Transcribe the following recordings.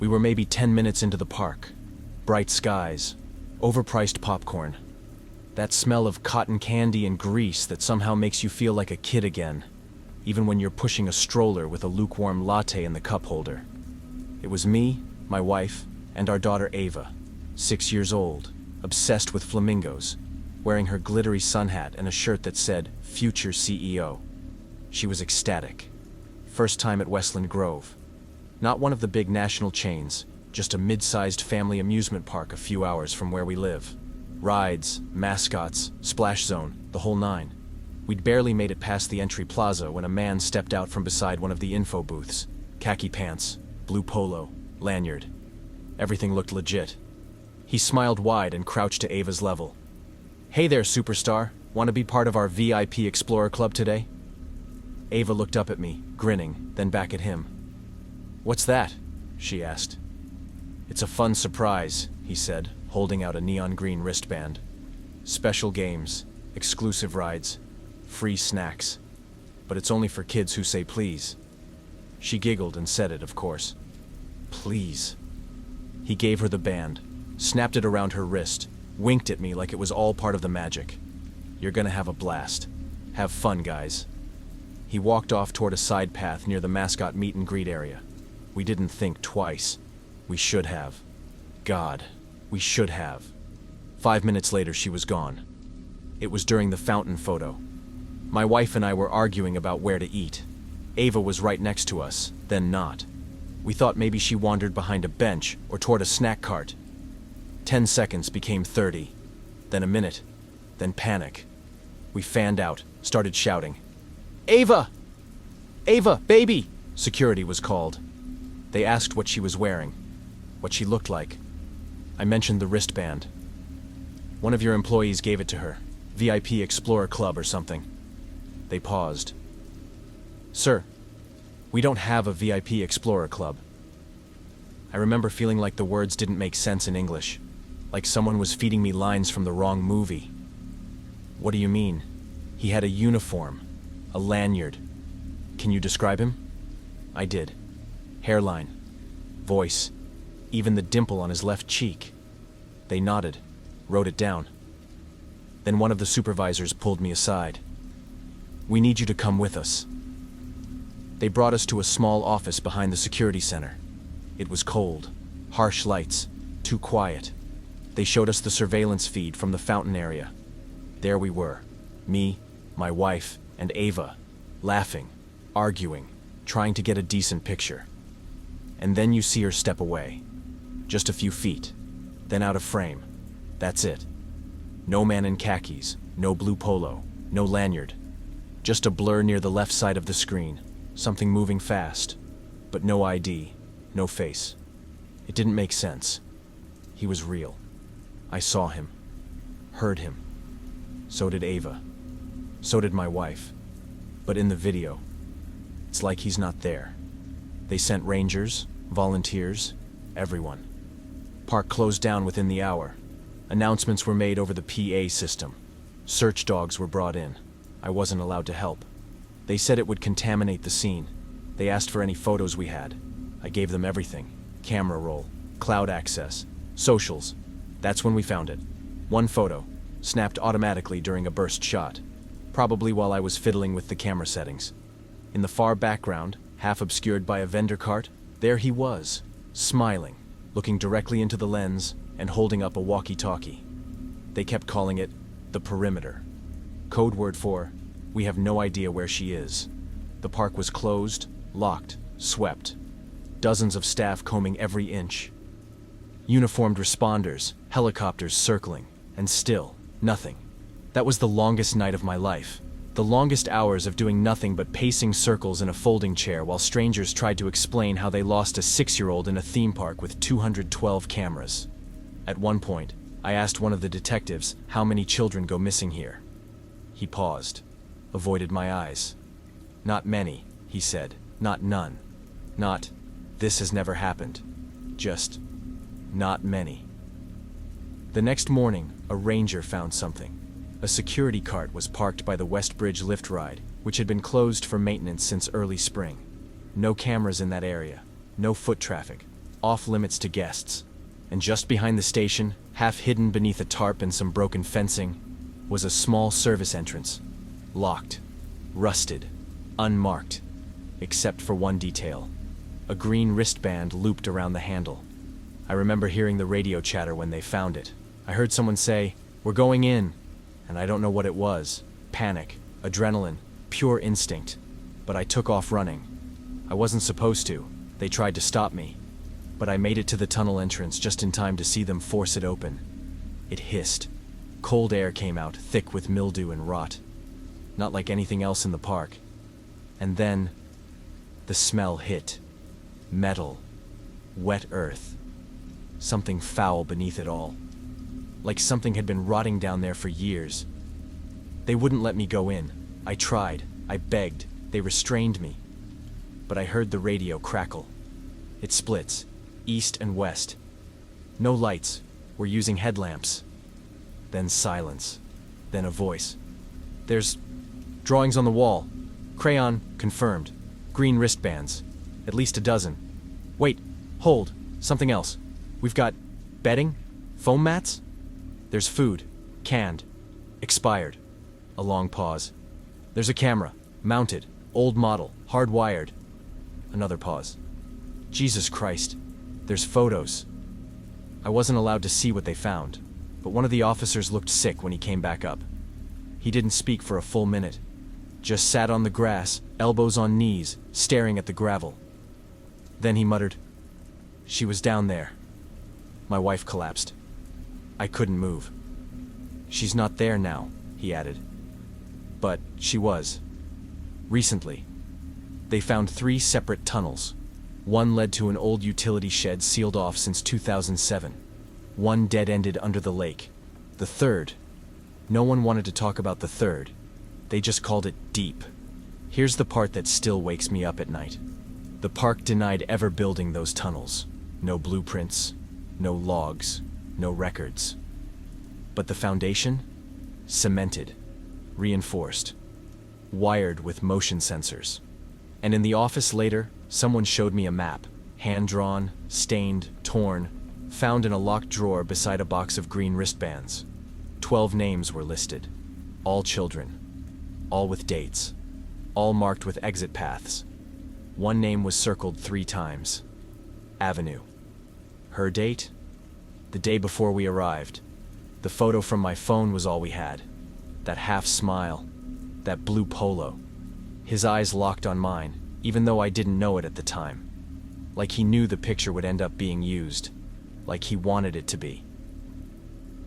We were maybe 10 minutes into the park. Bright skies, overpriced popcorn. That smell of cotton candy and grease that somehow makes you feel like a kid again, even when you're pushing a stroller with a lukewarm latte in the cup holder. It was me, my wife, and our daughter Ava, 6 years old, obsessed with flamingos, wearing her glittery sun hat and a shirt that said, "Future CEO." She was ecstatic. First time at Westland Grove. Not one of the big national chains, just a mid-sized family amusement park a few hours from where we live. Rides, mascots, splash zone, the whole nine. We'd barely made it past the entry plaza when a man stepped out from beside one of the info booths. Khaki pants, blue polo, lanyard. Everything looked legit. He smiled wide and crouched to Ava's level. "Hey there, superstar. Want to be part of our VIP Explorer Club today?" Ava looked up at me, grinning, then back at him. "What's that?" she asked. "It's a fun surprise," he said, holding out a neon green wristband. "Special games, exclusive rides, free snacks. But it's only for kids who say please." She giggled and said it, of course. "Please." He gave her the band, snapped it around her wrist, winked at me like it was all part of the magic. "You're gonna have a blast. Have fun, guys." He walked off toward a side path near the mascot meet and greet area. We didn't think twice. We should have. God, we should have. 5 minutes later, she was gone. It was during the fountain photo. My wife and I were arguing about where to eat. Ava was right next to us, then not. We thought maybe she wandered behind a bench or toward a snack cart. 10 seconds became 30, then a minute, then panic. We fanned out, started shouting. "Ava! Ava, baby!" Security was called. They asked what she was wearing, what she looked like. I mentioned the wristband. "One of your employees gave it to her. VIP Explorer Club or something." They paused. "Sir, we don't have a VIP Explorer Club." I remember feeling like the words didn't make sense in English, like someone was feeding me lines from the wrong movie. "What do you mean?" He had a uniform, a lanyard. "Can you describe him?" I did. Hairline, voice, even the dimple on his left cheek. They nodded, wrote it down. Then one of the supervisors pulled me aside. "We need you to come with us." They brought us to a small office behind the security center. It was cold, harsh lights, too quiet. They showed us the surveillance feed from the fountain area. There we were, me, my wife, and Ava, laughing, arguing, trying to get a decent picture. And then you see her step away. Just a few feet, then out of frame. That's it. No man in khakis, no blue polo, no lanyard. Just a blur near the left side of the screen, something moving fast, but no ID, no face. It didn't make sense. He was real. I saw him, heard him. So did Ava. So did my wife. But in the video, it's like he's not there. They sent rangers, volunteers, everyone. Park closed down within the hour. Announcements were made over the PA system. Search dogs were brought in. I wasn't allowed to help. They said it would contaminate the scene. They asked for any photos we had. I gave them everything. Camera roll, cloud access, socials. That's when we found it. One photo, snapped automatically during a burst shot. Probably while I was fiddling with the camera settings. In the far background, half obscured by a vendor cart, there he was, smiling, looking directly into the lens and holding up a walkie-talkie. They kept calling it the perimeter. Code word for, we have no idea where she is. The park was closed, locked, swept. Dozens of staff combing every inch. Uniformed responders, helicopters circling, and still, nothing. That was the longest night of my life. The longest hours of doing nothing but pacing circles in a folding chair while strangers tried to explain how they lost a 6-year-old in a theme park with 212 cameras. At one point, I asked one of the detectives how many children go missing here. He paused, avoided my eyes. "Not many," he said. "Not none. Not, this has never happened. Just, not many." The next morning, a ranger found something. A security cart was parked by the West Bridge lift ride, which had been closed for maintenance since early spring. No cameras in that area, no foot traffic, off limits to guests. And just behind the station, half hidden beneath a tarp and some broken fencing, was a small service entrance. Locked, rusted, unmarked, except for one detail. A green wristband looped around the handle. I remember hearing the radio chatter when they found it. I heard someone say, "We're going in," and I don't know what it was. Panic, adrenaline, pure instinct. But I took off running. I wasn't supposed to. They tried to stop me. But I made it to the tunnel entrance just in time to see them force it open. It hissed. Cold air came out, thick with mildew and rot. Not like anything else in the park. And then, the smell hit. Metal. Wet earth. Something foul beneath it all. Like something had been rotting down there for years. They wouldn't let me go in. I tried. I begged. They restrained me. But I heard the radio crackle. It splits. East and west. No lights. We're using headlamps. Then silence. Then a voice. "There's drawings on the wall. Crayon, confirmed. Green wristbands. At least a dozen. Wait, hold. Something else. We've got bedding? Foam mats? There's food. Canned. Expired." A long pause. "There's a camera. Mounted. Old model. Hardwired." Another pause. "Jesus Christ. There's photos." I wasn't allowed to see what they found, but one of the officers looked sick when he came back up. He didn't speak for a full minute. Just sat on the grass, elbows on knees, staring at the gravel. Then he muttered, "She was down there." My wife collapsed. I couldn't move. "She's not there now," he added. But she was. Recently. They found 3 separate tunnels. One led to an old utility shed sealed off since 2007. One dead-ended under the lake. The third. No one wanted to talk about the third. They just called it deep. Here's the part that still wakes me up at night. The park denied ever building those tunnels. No blueprints, no logs, no records. But the foundation? Cemented, reinforced, wired with motion sensors. And in the office later, someone showed me a map, hand-drawn, stained, torn, found in a locked drawer beside a box of green wristbands. 12 names were listed. All children. All with dates. All marked with exit paths. One name was circled 3 times. Avenue. Her date? The day before we arrived. The photo from my phone was all we had. That half smile. That blue polo. His eyes locked on mine, even though I didn't know it at the time. Like he knew the picture would end up being used. Like he wanted it to be.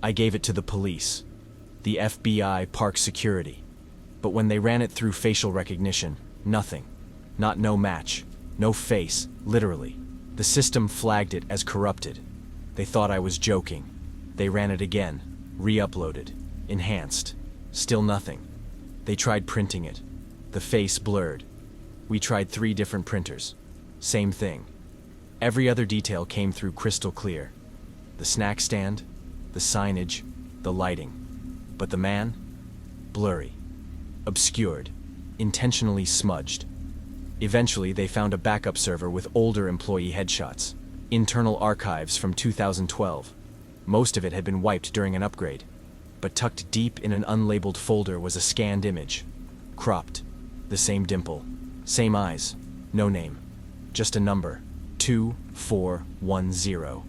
I gave it to the police. The FBI park security. But when they ran it through facial recognition, nothing. Not no match. No face, literally. The system flagged it as corrupted. They thought I was joking. They ran it again. Re-uploaded. Enhanced. Still nothing. They tried printing it. The face blurred. We tried 3 different printers. Same thing. Every other detail came through crystal clear. The snack stand, the signage, the lighting. But the man? Blurry. Obscured. Intentionally smudged. Eventually, they found a backup server with older employee headshots. Internal archives from 2012. Most of it had been wiped during an upgrade. But tucked deep in an unlabeled folder was a scanned image. Cropped. The same dimple. Same eyes. No name. Just a number. 2410.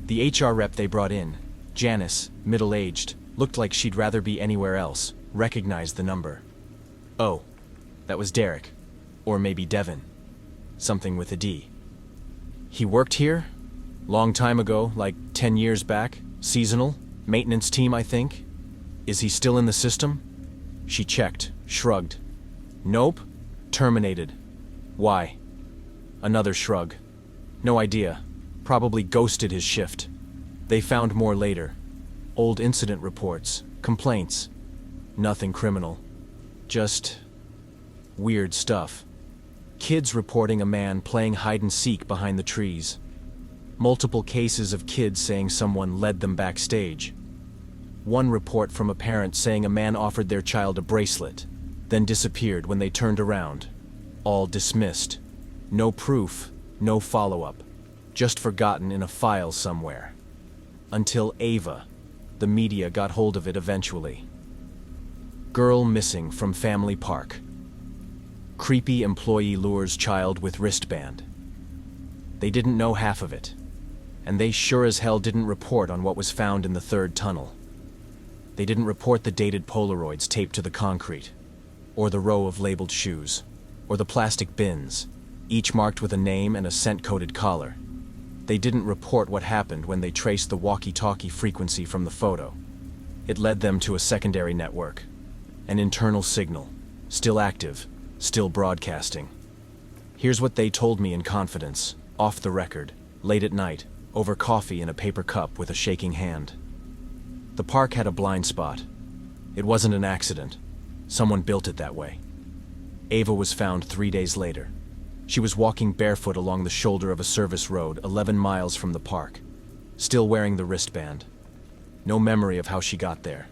The HR rep they brought in, Janice, middle-aged, looked like she'd rather be anywhere else, recognized the number. Oh, that was Derek. Or maybe Devin. Something with a D. He worked here? Long time ago, like 10 years back. Seasonal. Maintenance team, I think. Is he still in the system? She checked, shrugged. Nope. Terminated. Why? Another shrug. No idea. Probably ghosted his shift. They found more later. Old incident reports, complaints. Nothing criminal. Just weird stuff. Kids reporting a man playing hide-and-seek behind the trees. Multiple cases of kids saying someone led them backstage. One report from a parent saying a man offered their child a bracelet, then disappeared when they turned around. All dismissed. No proof, no follow-up. just forgotten in a file somewhere. Until Ava, the media got hold of it eventually. Girl missing from family park. Creepy employee lures child with wristband. They didn't know half of it, and they sure as hell didn't report on what was found in the third tunnel. They didn't report the dated Polaroids taped to the concrete, or the row of labeled shoes, or the plastic bins, each marked with a name and a scent-coated collar. They didn't report what happened when they traced the walkie-talkie frequency from the photo. It led them to a secondary network, an internal signal, still active, still broadcasting. Here's what they told me in confidence, off the record, late at night, over coffee in a paper cup with a shaking hand. The park had a blind spot. It wasn't an accident. Someone built it that way. Ava was found 3 days later. She was walking barefoot along the shoulder of a service road 11 miles from the park, still wearing the wristband. No memory of how she got there.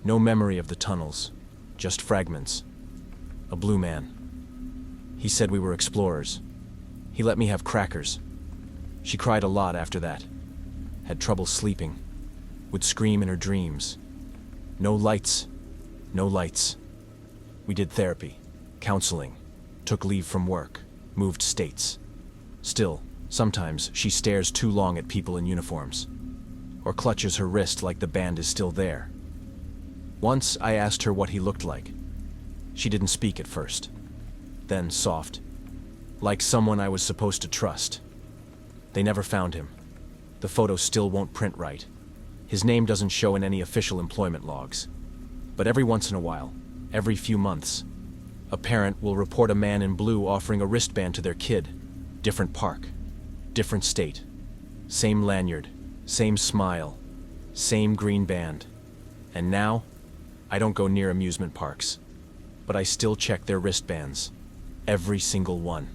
No memory of the tunnels, just fragments. A blue man. He said we were explorers. He let me have crackers. She cried a lot after that. Had trouble sleeping. Would scream in her dreams. No lights. No lights. We did therapy, counseling, took leave from work, moved states. Still, sometimes she stares too long at people in uniforms, or clutches her wrist like the band is still there. Once I asked her what he looked like. She didn't speak at first. Then soft. Like someone I was supposed to trust. They never found him. The photo still won't print right. His name doesn't show in any official employment logs. But every once in a while, every few months, a parent will report a man in blue offering a wristband to their kid. Different park, different state. Same lanyard, same smile, same green band. And now, I don't go near amusement parks, but I still check their wristbands. Every single one.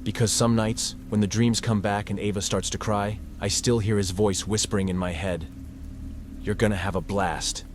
Because some nights, when the dreams come back and Ava starts to cry, I still hear his voice whispering in my head, "You're gonna have a blast."